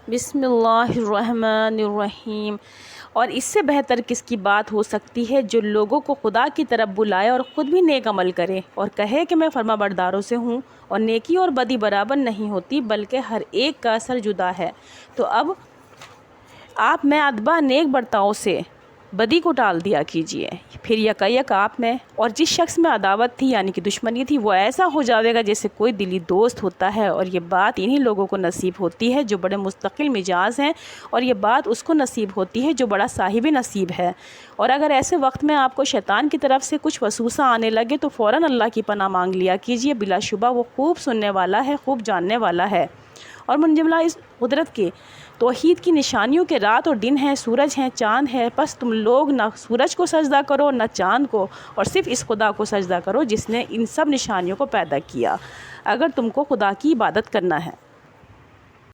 बिस्मिल्लाहिर्रहमानिर्रहीम। और इससे बेहतर किसकी बात हो सकती है जो लोगों को खुदा की तरफ बुलाए और ख़ुद भी नेक अमल करे और कहे कि मैं फरमाबरदारों से हूँ। और नेकी और बदी बराबर नहीं होती बल्कि हर एक का असर जुदा है। तो अब आप में अदबा नेक बर्ताव से बदी को टाल दिया कीजिए। फिर यकायक आप में और जिस शख्स में अदावत थी यानी कि दुश्मनी थी वो ऐसा हो जाएगा जैसे कोई दिली दोस्त होता है। और ये बात इन्हीं लोगों को नसीब होती है जो बड़े मुस्तकिल मिजाज हैं, और ये बात उसको नसीब होती है जो बड़ा साहिब नसीब है। और अगर ऐसे वक्त में आपको शैतान की तरफ से कुछ वसूसा आने लगे तो फ़ौरन अल्लाह की पनाह मांग लिया कीजिए। बिलाशुबा वो खूब सुनने वाला है, खूब जानने वाला है। और मुंजमला इस कुदरत के तौहीद की निशानियों के रात और दिन हैं, सूरज हैं, चाँद है। बस तुम लोग ना सूरज को सजदा करो ना चाँद को, और सिर्फ़ इस खुदा को सजदा करो जिसने इन सब निशानियों को पैदा किया, अगर तुमको खुदा की इबादत करना है।